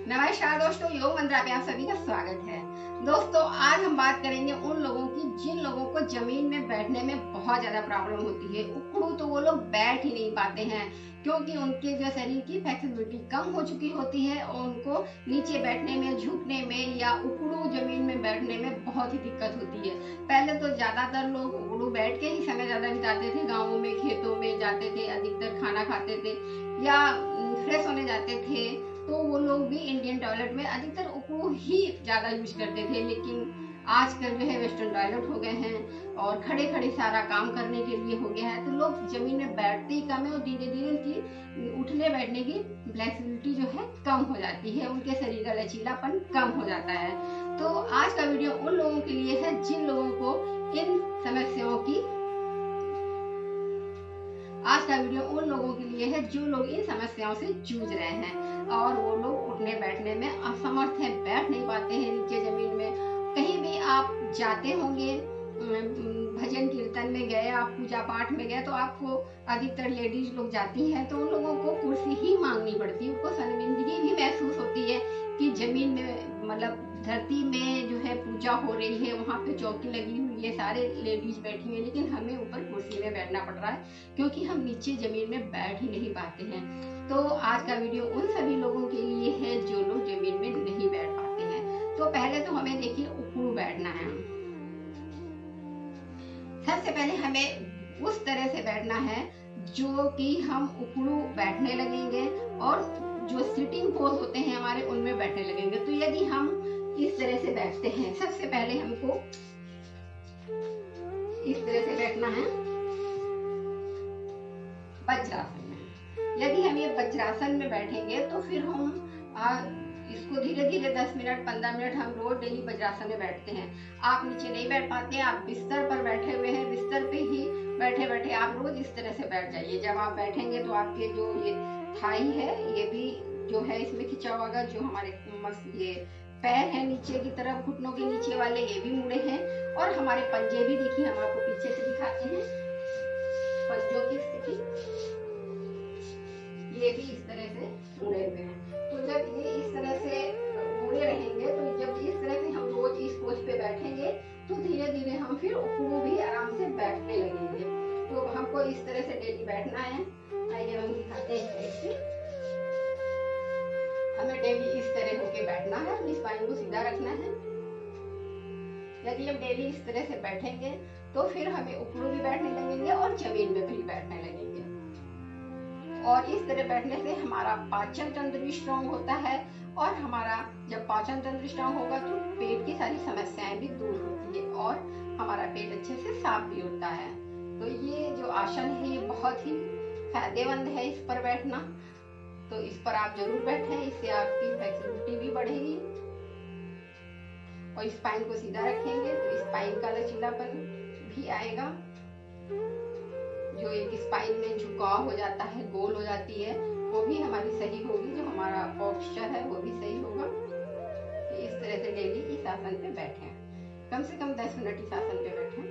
नमस्कार दोस्तों, योग मंत्रा पे आप सभी का स्वागत है। दोस्तों, आज हम बात करेंगे उन लोगों की जिन लोगों को जमीन में बैठने में बहुत ज्यादा प्रॉब्लम होती है। उखड़ू तो वो लोग बैठ ही नहीं पाते हैं क्योंकि उनके जो शरीर की फ्लेक्सिबिलिटी कम हो चुकी होती है और उनको नीचे बैठने में, झुकने में या उखड़ू जमीन में बैठने में बहुत ही दिक्कत होती है। पहले तो ज्यादातर लोग उखड़ू बैठ के ही समय ज्यादा बिताते थे, गाँवों में, खेतों में जाते थे, अधिकतर खाना खाते थे या फ्रेश होने जाते थे, तो वो लोग भी इंडियन टॉयलेट में अधिकतर उखड़ू ही ज्यादा यूज करते थे। लेकिन आजकल जो है वेस्टर्न टॉयलेट हो गए हैं और खड़े खड़े सारा काम करने के लिए हो गया है, तो लोग जमीन में बैठते ही कम है और धीरे धीरे उनकी उठने बैठने की फ्लेक्सिबिलिटी जो है कम हो जाती है, उनके शरीर का लचीलापन कम हो जाता है। तो आज का वीडियो उन लोगों के लिए है जिन लोगों को इन समस्याओं की आज का वीडियो उन लोगों के लिए है जो लोग इन समस्याओं से जूझ रहे हैं और वो लोग उठने बैठने में असमर्थ हैं, बैठ नहीं पाते हैं नीचे जमीन में। कहीं भी आप जाते होंगे, भजन कीर्तन में गए, आप पूजा पाठ में गए, तो आपको अधिकतर लेडीज लोग जाती हैं तो उन लोगों को कुर्सी ही मांगनी पड़ती है। उनको शर्मिंदगी भी महसूस होती है कि जमीन में, मतलब धरती में जो है पूजा हो रही है, वहाँ पे चौकी लगी हुई है, सारे लेडीज बैठी हैं, लेकिन हमें ऊपर कुर्सी में बैठना पड़ रहा है क्योंकि हम नीचे जमीन में बैठ ही नहीं पाते हैं। तो आज का वीडियो उन सभी लोगों के लिए है जो लोग जमीन में नहीं बैठ पाते हैं। तो पहले तो हमें देखिए उखड़ू बैठना है। सबसे पहले हमें उस तरह से बैठना है जो कि हम उखड़ू बैठने लगेंगे और जो सिटिंग पोज होते हैं हमारे, उनमें बैठने लगेंगे। तो यदि हम इस तरह से बैठते हैं, सबसे पहले हमको इस तरह से बैठना है वज्रासन में। यदि हम ये वज्रासन में बैठेंगे तो फिर हम इसको धीरे धीरे 10 मिनट 15 मिनट हम रोज डेली वज्रासन में बैठते हैं। आप नीचे नहीं बैठ पाते, आप बिस्तर पर बैठे हुए हैं, बिस्तर पे ही बैठे बैठे आप रोज इस तरह से बैठ जाइए। जब आप बैठेंगे तो आपके जो ये थाई है ये भी जो है इसमें खिंचा होगा, जो हमारे ये पैर है नीचे की तरफ, घुटनों के नीचे वाले ये भी मुड़े हैं और हमारे पंजे भी देखिए, हम आपको पीछे से दिखाते हैं पंजों की स्थिति, ये भी इस तरह से मुड़े हुए हैं। तो जब ये इस तरह से मुड़े रहेंगे, तो जब इस तरह से हम रोज इस पोज पे बैठेंगे तो धीरे धीरे हम फिर उखड़ू भी आराम से बैठने लगेंगे। तो हमको इस तरह से डेली बैठना है। आइए हम दिखाते हैं कैसे। हमें डेली इस तरह होके बैठना है, अपनी स्पाइन को सीधा रखना है। यदि हम डेली इस तरह से बैठेंगे तो फिर हमें उखड़ू भी बैठने लगेंगे और जमीन में भी बैठने लगेंगे। और इस तरह बैठने से हमारा पाचन तंत्र भी स्ट्रांग होता है और हमारा जब पाचन तंत्र स्ट्रांग होगा तो पेट की सारी समस्याएं भी दूर होती है और हमारा पेट अच्छे से साफ भी होता है। तो ये जो आसन है ये बहुत ही फायदेमंद है इस पर बैठना। तो इस पर आप जरूर बैठें, इससे आपकी फ्लेक्सिबिलिटी भी बढ़ेगी और स्पाइन को सीधा रखेंगे तो स्पाइन का लचीलापन भी आएगा। जो एक स्पाइन में झुकाव हो जाता है, गोल हो जाती है, वो भी हमारी सही होगी, जो हमारा पोस्चर है वो भी सही होगा। तो इस तरह से डेली इस आसन पे बैठें, कम से कम 10 मिनट इस आसन पे बैठें,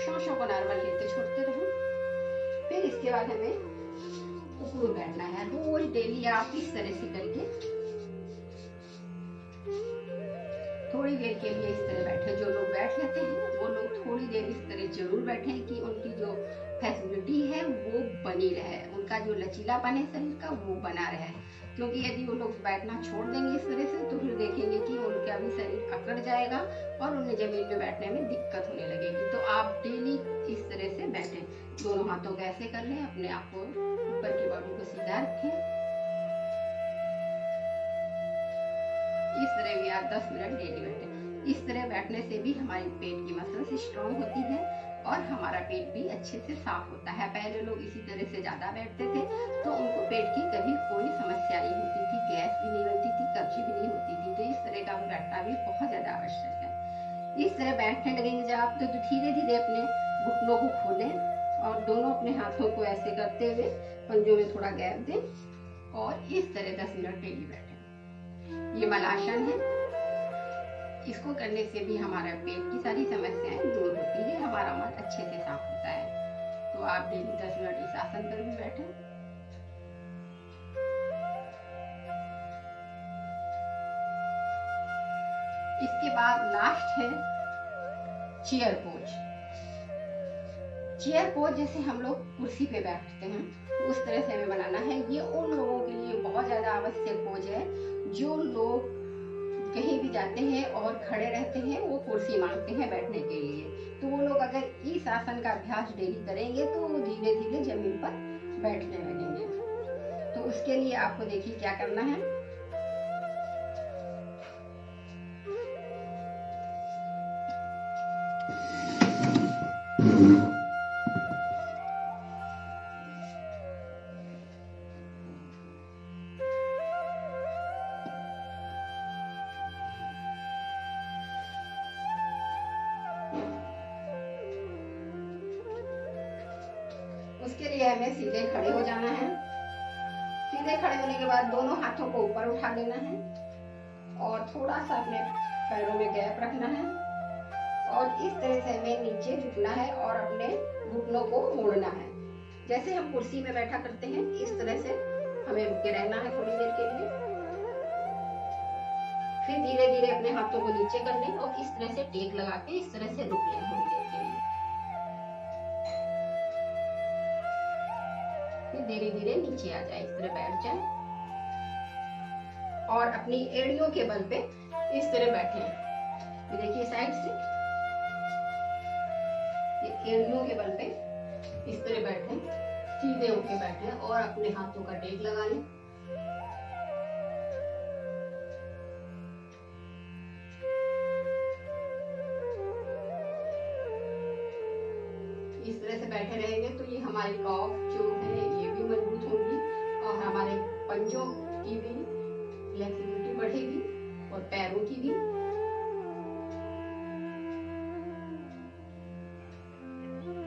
श्वासों को नॉर्मल लेते छोड़ते रहें। फिर इसके बाद हमें उखड़ू बैठना है। रोज डेली आप इस तरह से करके थोड़ी देर के लिए इस तरह बैठे। जो लोग बैठ लेते हैं वो लोग थोड़ी देर इस तरह जरूर बैठें कि उनकी जो फ्लेक्सिबिलिटी है वो बनी रहे, उनका जो लचीलापन है शरीर का वो बना रहे। क्योंकि यदि वो लोग बैठना छोड़ देंगे इस तरह से तो फिर देखेंगे कि उनका भी शरीर अकड़ जाएगा और उन्हें जमीन में बैठने में दिक्कत होने लगेगी। तो आप डेली इस तरह से बैठें। दोनों हाथों को ऐसे कर लें, अपने आप को ऊपर की बॉडी को सीधा रखें। इस तरह भी आप 10 मिनट डेली बैठें। इस तरह बैठने से भी हमारी पेट की मसल्स स्ट्रांग होती है और हमारा पेट भी अच्छे से साफ होता है। पहले लोग इसी तरह से ज्यादा बैठते थे तो उनको पेट की कभी कोई समस्या नहीं होती थी, गैस भी नहीं बनती थी, कब्जी भी नहीं होती थी। तो इस तरह का बैठना भी बहुत ज्यादा आवश्यक है। इस तरह बैठने लगेंगे जब आप तो धीरे धीरे अपने घुटनों को खोलें और दोनों अपने हाथों को ऐसे करते हुए पंजों में थोड़ा गैप दें और इस तरह 10 मिनट डेली बैठें। ये मलासन है, इसको करने से भी हमारा पेट की सारी समस्याएं दूर होती है, हमारा मन अच्छे से साफ होता है। तो आप डेली 10 मिनट इस आसन पर भी बैठें। इसके बाद लास्ट है चेयर पोज। चेयर पोज जैसे हम लोग कुर्सी पे बैठते हैं उस तरह से हमें बनाना है। ये उन लोगों के लिए बहुत ज्यादा आवश्यक पोज है जो लोग कहीं भी जाते हैं और खड़े रहते हैं, वो कुर्सी मांगते हैं बैठने के लिए। तो वो लोग अगर इस आसन का अभ्यास डेली करेंगे तो वो धीरे धीरे जमीन पर बैठने लगेंगे। तो उसके लिए आपको देखिए क्या करना है। उसके लिए हमें सीधे खड़े हो जाना है। सीधे खड़े होने के बाद दोनों हाथों को ऊपर उठा लेना है और थोड़ा सा अपने पैरों में गैप रखना है और इस तरह से हमें नीचे झुकना है और अपने घुटनों को मोड़ना है। जैसे हम कुर्सी में बैठा करते हैं इस तरह से हमें रुके रहना है थोड़ी देर के लिए। फिर धीरे धीरे अपने हाथों को नीचे कर लें और इस तरह से टेक लगा के इस तरह से रुक लें थोड़ी देर के लिए। फिर धीरे धीरे नीचे आ जाए, इस तरह बैठ जाए और अपनी एड़ियों के बल पे इस तरह बैठे। ये देखिए साइड से ये एड़ियों के बल पे इस तरह बैठे, सीधे होके बैठे और अपने हाथों का टेक लगा लें। इस तरह से बैठे रहेंगे तो ये हमारी कॉफ जो है ये भी मजबूत होगी और हमारे पंजों की भी फ्लेक्सिबिलिटी बढ़ेगी और पैरों की भी।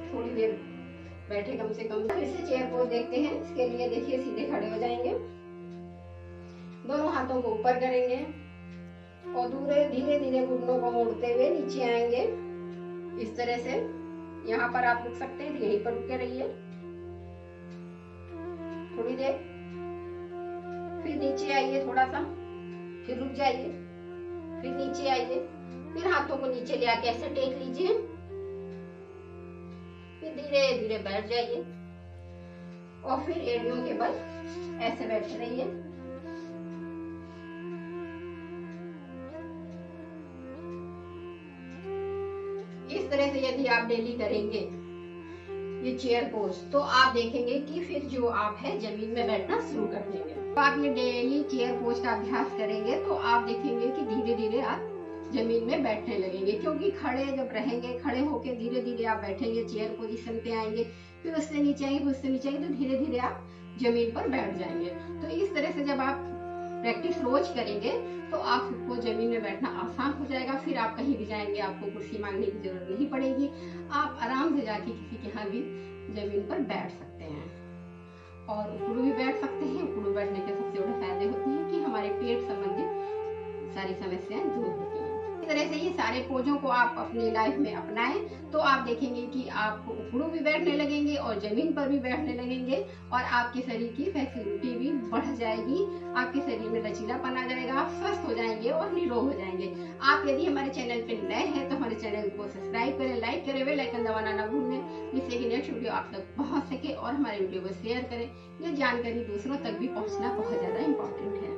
थोड़ी देर बैठे कम से कम। फिर से चेयर पोज देखते हैं। इसके लिए देखिए सीधे खड़े हो जाएंगे, दोनों हाथों को ऊपर करेंगे और धीरे धीरे घुटनों को मोड़ते हुए नीचे आएंगे इस तरह से। यहाँ पर आप रुक सकते हैं, यहीं पर रुक के रहिए थोड़ी देर। फिर नीचे आइए थोड़ा सा, फिर रुक जाइए, फिर नीचे आइए, फिर हाथों को नीचे ले आके ऐसे टेक लीजिए, फिर धीरे धीरे बैठ जाइए और फिर एड़ियों के बल ऐसे बैठे रहिए। इस तरह से यदि आप डेली करेंगे ये चेयर पोज तो आप देखेंगे कि फिर जो आप है जमीन में बैठना शुरू कर देंगे। तो आप ये डेली चेयर पोज का अभ्यास करेंगे तो आप देखेंगे कि धीरे धीरे आप जमीन में बैठने लगेंगे, क्योंकि खड़े जब रहेंगे, खड़े होके धीरे धीरे आप बैठेंगे, चेयर पोजीशन पे आएंगे, फिर उससे नीचे आएंगे, फिर उससे नीचे आएंगे, तो धीरे धीरे आप जमीन पर बैठ जाएंगे। तो इस तरह से जब आप प्रैक्टिस रोज करेंगे तो आपको जमीन में बैठना आसान हो जाएगा। फिर आप कहीं भी जाएंगे आपको कुर्सी मांगने की जरूरत नहीं पड़ेगी, आप आराम से जाके किसी के यहाँ भी जमीन पर बैठ सकते हैं और उकड़ू भी बैठ सकते हैं। उकड़ू बैठने के सबसे बड़े फायदे होते हैं कि हमारे पेट संबंधित सारी समस्याएं दूर होती हैं। इस तरह से ये सारे पोजों को आप अपनी लाइफ में अपनाएं तो आप देखेंगे कि आप उकड़ू भी बैठने लगेंगे और जमीन पर भी बैठने लगेंगे और आपके शरीर की फ्लेक्सिबिलिटी भी बढ़ जाएगी, आपके शरीर में लचीलापन आ जाएगा, आप स्वस्थ हो जाएंगे और निरोग हो जाएंगे। आप यदि हमारे चैनल पे नए हैं तो हमारे चैनल को सब्सक्राइब करें, लाइक करें, बेल आइकन दबाना ना भूलें, जिससे कि नेक्स्ट वीडियो आप तक पहुंच सके और हमारे वीडियो को शेयर करें। ये जानकारी दूसरों तक भी पहुंचना बहुत ज्यादा इम्पोर्टेंट है।